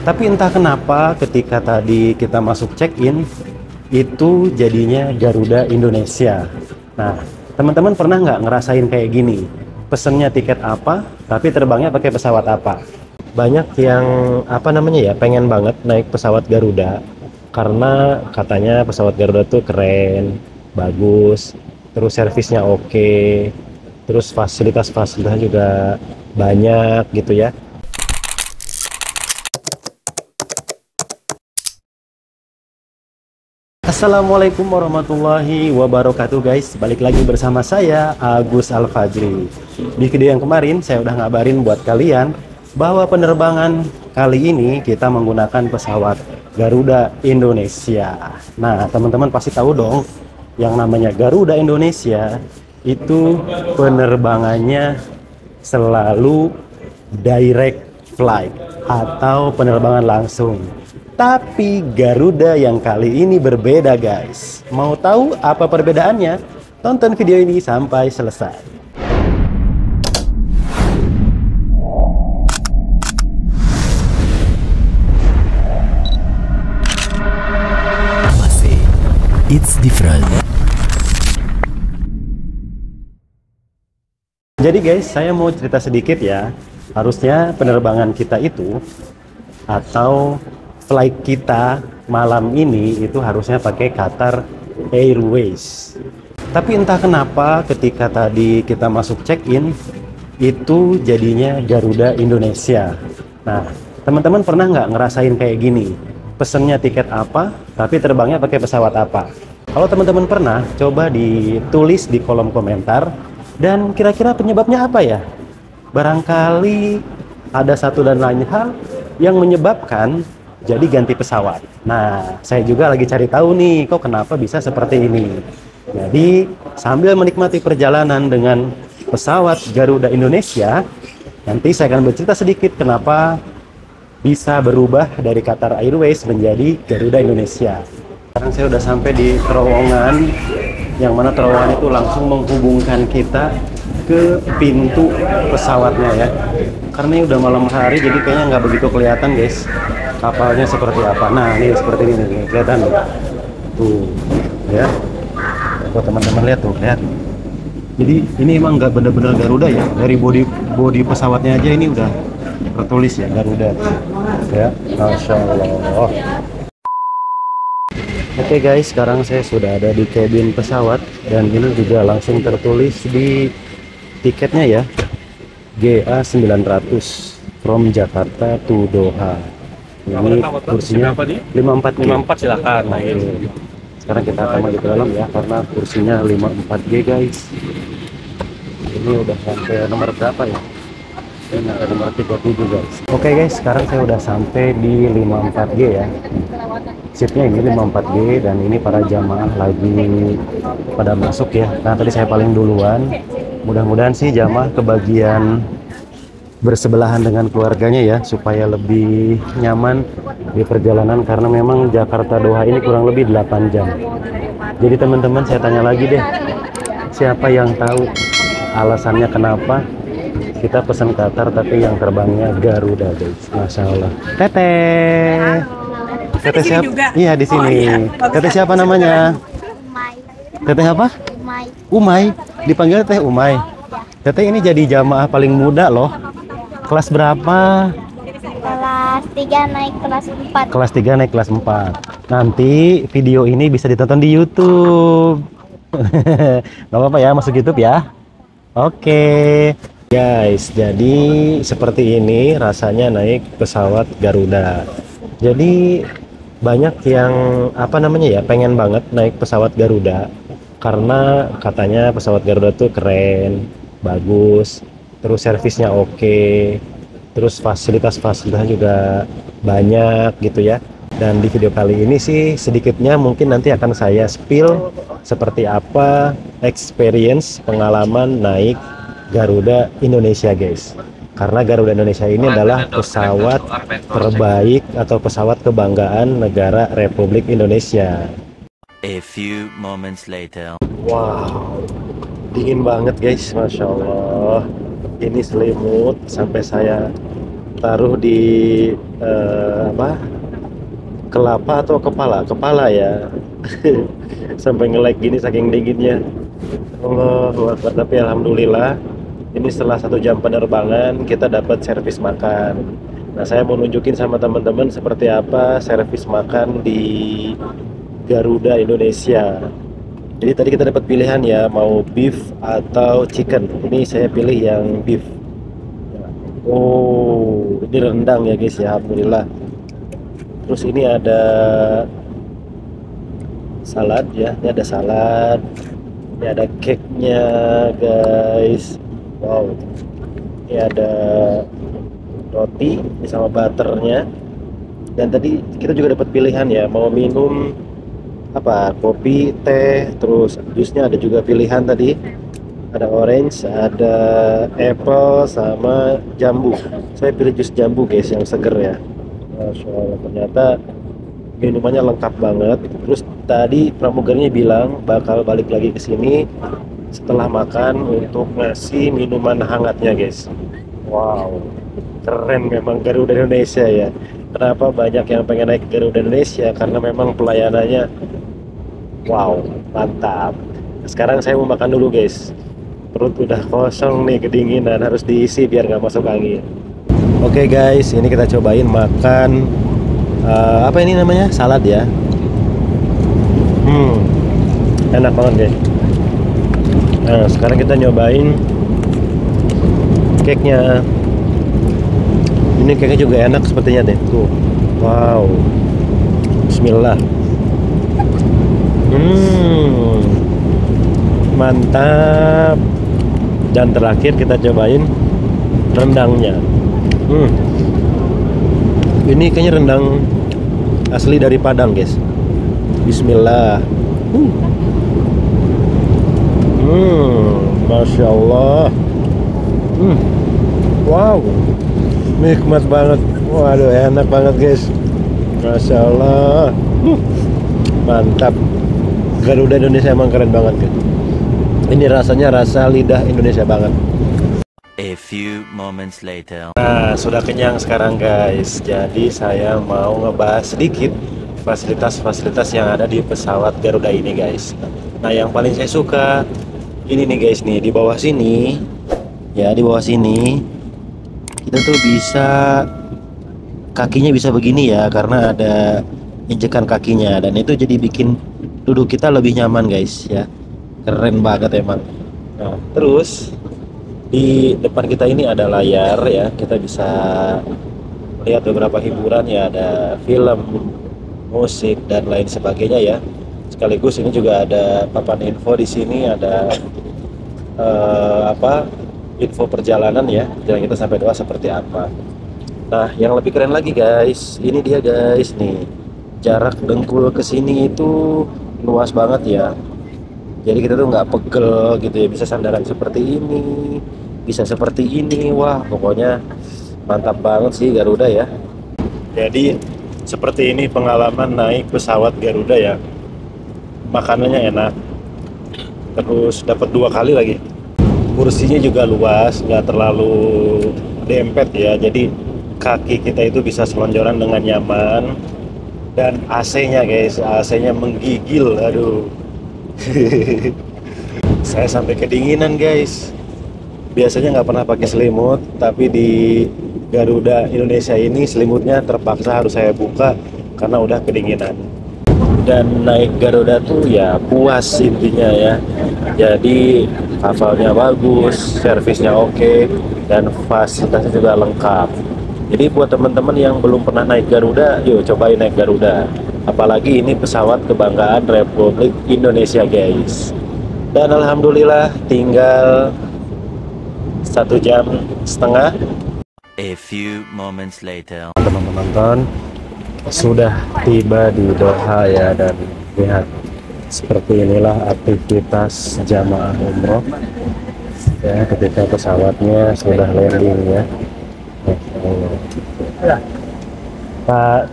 Tapi entah kenapa ketika tadi kita masuk check-in, itu jadinya Garuda Indonesia. Nah, teman-teman pernah nggak ngerasain kayak gini? Pesennya tiket apa, tapi terbangnya pakai pesawat apa? Banyak yang pengen banget naik pesawat Garuda karena katanya pesawat Garuda tuh keren, bagus, terus servisnya oke, terus fasilitas-fasilitasnya juga banyak gitu ya. Assalamualaikum warahmatullahi wabarakatuh guys. Balik lagi bersama saya Agus Al-Fajri. Di video yang kemarin saya udah ngabarin buat kalian bahwa penerbangan kali ini kita menggunakan pesawat Garuda Indonesia. Nah, teman-teman pasti tahu dong yang namanya Garuda Indonesia itu penerbangannya selalu direct flight atau penerbangan langsung. Tapi Garuda yang kali ini berbeda guys. Mau tahu apa perbedaannya? Tonton video ini sampai selesai. It's different. Jadi guys, saya mau cerita sedikit ya. Harusnya penerbangan kita itu atau flight kita malam ini itu harusnya pakai Qatar Airways. Tapi entah kenapa ketika tadi kita masuk check-in itu jadinya Garuda Indonesia. Nah, teman-teman pernah nggak ngerasain kayak gini? Pesennya tiket apa, tapi terbangnya pakai pesawat apa? Kalau teman-teman pernah, coba ditulis di kolom komentar. Dan kira-kira penyebabnya apa ya? Barangkali ada satu dan lain hal yang menyebabkan jadi ganti pesawat. Nah, saya juga lagi cari tahu nih, kok kenapa bisa seperti ini. Jadi, sambil menikmati perjalanan dengan pesawat Garuda Indonesia, nanti saya akan bercerita sedikit kenapa bisa berubah dari Qatar Airways menjadi Garuda Indonesia. Sekarang saya udah sampai di terowongan, yang mana terowongan itu langsung menghubungkan kita ke pintu pesawatnya ya. Karena ini udah malam hari, jadi kayaknya nggak begitu kelihatan guys kapalnya seperti apa. Nah, ini seperti ini nih, kelihatan tuh ya. Tuh teman-teman lihat tuh, lihat. Jadi ini emang nggak bener-bener Garuda ya. Dari bodi pesawatnya aja ini udah tertulis ya Garuda ya. Masya Allah. Oke guys, sekarang saya sudah ada di kabin pesawat dan ini juga langsung tertulis di tiketnya ya, GA 900 from Jakarta to Doha. Ini kursinya 54 silakan. Nah, ini. Sekarang kita akan masuk ke dalam ya, karena kursinya 54G guys. Ini udah sampai nomor berapa ya? Ini ada nomor 37 guys. Oke guys, sekarang saya udah sampai di 54G ya. Seatnya ini 54G dan ini para jamaah lagi pada masuk ya. Nah, tadi saya paling duluan. Mudah-mudahan sih jamaah kebagian bersebelahan dengan keluarganya ya, supaya lebih nyaman di perjalanan, karena memang Jakarta Doha ini kurang lebih 8 jam. Jadi teman-teman, saya tanya lagi deh, siapa yang tahu alasannya kenapa kita pesan Qatar tapi yang terbangnya Garuda guys. Masya Allah. Teteh. Teteh siapa? Iya, di sini. Oh, iya. Teteh siapa namanya? Umay. Teteh apa? Umay. Umay. Dipanggil Teteh Umay. Teteh ini jadi jamaah paling muda loh. Kelas berapa? Kelas 3 naik kelas 4. Kelas 3 naik kelas 4. Nanti video ini bisa ditonton di YouTube. Gak apa-apa ya, masuk YouTube ya. Oke. Guys, jadi seperti ini rasanya naik pesawat Garuda. Jadi banyak yang pengen banget naik pesawat Garuda karena katanya pesawat Garuda tuh keren, bagus, terus servisnya oke, terus fasilitas-fasilitasnya juga banyak gitu ya. Dan di video kali ini sih sedikitnya mungkin nanti akan saya spill seperti apa experience pengalaman naik Garuda Indonesia guys. Karena Garuda Indonesia ini adalah pesawat terbaik atau pesawat kebanggaan negara Republik Indonesia. A few moments later. Wow, dingin banget guys, Masya Allah. Ini selimut sampai saya taruh di apa, kelapa atau kepala ya. Sampai nge-lag gini saking dinginnya. Allahu Akbar. Tapi alhamdulillah ini setelah 1 jam penerbangan kita dapat servis makan. Nah, saya mau nunjukin sama teman-teman seperti apa servis makan di Garuda Indonesia. Jadi tadi kita dapat pilihan ya, mau beef atau chicken. Ini saya pilih yang beef. Oh, ini rendang ya guys ya, alhamdulillah. Terus ini ada salad ya, ini ada salad, ini ada cake-nya guys. Wow, ini ada roti ini sama butternya. Dan tadi kita juga dapat pilihan ya, mau minum apa, kopi, teh, terus jusnya ada juga pilihan tadi. Ada orange, ada apple, sama jambu. Saya pilih jus jambu guys, yang seger ya. Masya Allah, ternyata minumannya lengkap banget. Terus tadi pramugarinya bilang bakal balik lagi ke sini setelah makan untuk ngasih minuman hangatnya guys. Wow, keren memang Garuda Indonesia ya. Kenapa banyak yang pengen naik Garuda Indonesia? Karena memang pelayanannya wow, mantap. Sekarang saya mau makan dulu guys. Perut udah kosong nih, kedinginan, harus diisi biar nggak masuk angin. Oke guys, ini kita cobain makan apa ini namanya, salad ya. Enak banget guys. Nah, sekarang kita nyobain cake-nya. Ini cake-nya juga enak sepertinya deh. Tuh, wow. Bismillah. Mantap. Dan terakhir kita cobain rendangnya. Ini kayaknya rendang asli dari Padang guys. Bismillah. Masya Allah. Wow, nikmat banget. Waduh, enak banget guys. Masya Allah. Mantap. Garuda Indonesia emang keren banget guys. Ini rasanya rasa lidah Indonesia banget. A few moments later. Nah, sudah kenyang sekarang guys. Jadi saya mau ngebahas sedikit fasilitas-fasilitas yang ada di pesawat Garuda ini guys. Nah, yang paling saya suka ini nih guys, nih di bawah sini ya, di bawah sini kita tuh bisa, kakinya bisa begini ya, karena ada injekan kakinya, dan itu jadi bikin duduk kita lebih nyaman guys ya. Keren banget emang. Nah, terus di depan kita ini ada layar ya, kita bisa melihat beberapa hiburan ya, ada film, musik, dan lain sebagainya ya. Sekaligus ini juga ada papan info di sini, ada info perjalanan ya, jalan kita sampai Doha seperti apa. Nah, yang lebih keren lagi guys, ini dia guys nih, jarak dengkul ke sini itu luas banget ya. Jadi kita tuh nggak pegel gitu ya, bisa sandaran seperti ini, bisa seperti ini. Wah, pokoknya mantap banget sih Garuda ya. Jadi seperti ini pengalaman naik pesawat Garuda ya. Makanannya enak, terus dapat 2 kali lagi. Kursinya juga luas, nggak terlalu dempet ya. Jadi kaki kita itu bisa selonjoran dengan nyaman. Dan AC-nya guys, AC-nya menggigil, aduh. Saya sampai kedinginan guys. Biasanya nggak pernah pakai selimut, tapi di Garuda Indonesia ini selimutnya terpaksa harus saya buka karena udah kedinginan. Dan naik Garuda tuh ya puas intinya ya. Jadi hafalnya bagus, servisnya oke, dan fasilitasnya juga lengkap. Jadi buat teman-teman yang belum pernah naik Garuda, yuk cobain naik Garuda. Apalagi ini pesawat kebanggaan Republik Indonesia guys. Dan alhamdulillah tinggal 1,5 jam. A few moments later. Teman-teman sudah tiba di Doha ya, dan lihat seperti inilah aktivitas jamaah umroh ya ketika pesawatnya sudah landing ya. Pak.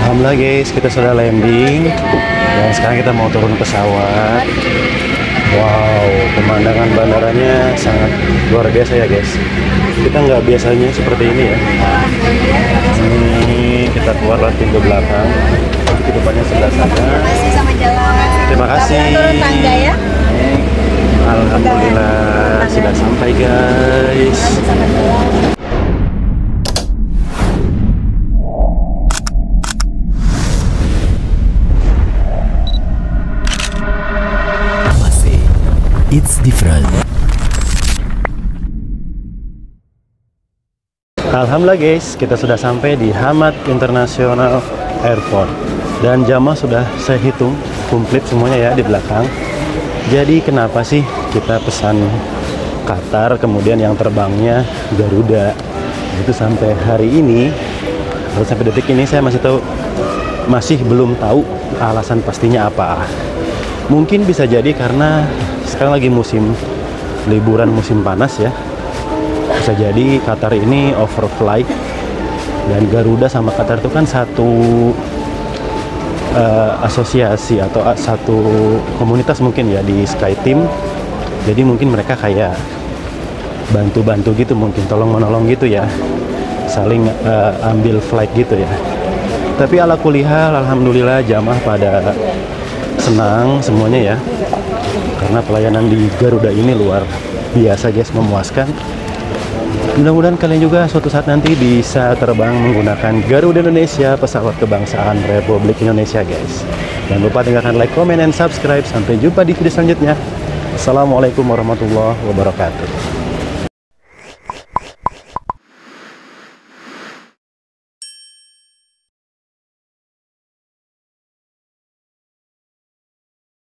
Alhamdulillah guys, kita sudah landing dan sekarang kita mau turun pesawat. Wow, pemandangan bandaranya sangat luar biasa ya guys. Kita nggak biasanya seperti ini ya. Ini kita keluar lewat pintu belakang. Itu depannya sebelah sana. Sama jalan. Terima kasih. Turun tangga ya. Alhamdulillah sudah sampai guys. It's different. Alhamdulillah guys, kita sudah sampai di Hamad International Airport. Dan jamaah sudah saya hitung komplit semuanya ya di belakang. Jadi kenapa sih kita pesan Qatar, kemudian yang terbangnya Garuda? Itu sampai hari ini, atau sampai detik ini saya masih belum tahu alasan pastinya apa. Mungkin bisa jadi karena sekarang lagi musim liburan musim panas ya. Bisa jadi Qatar ini overflight, dan Garuda sama Qatar itu kan satu asosiasi atau satu komunitas mungkin ya di SkyTeam. Jadi mungkin mereka kayak bantu-bantu gitu, mungkin tolong-menolong gitu ya, saling ambil flight gitu ya. Tapi ala kulihal, alhamdulillah jamaah pada senang semuanya ya, karena pelayanan di Garuda ini luar biasa guys, memuaskan. Mudah-mudahan kalian juga suatu saat nanti bisa terbang menggunakan Garuda Indonesia, pesawat kebangsaan Republik Indonesia guys. Jangan lupa tinggalkan like, comment, dan subscribe. Sampai jumpa di video selanjutnya. Assalamualaikum warahmatullahi wabarakatuh.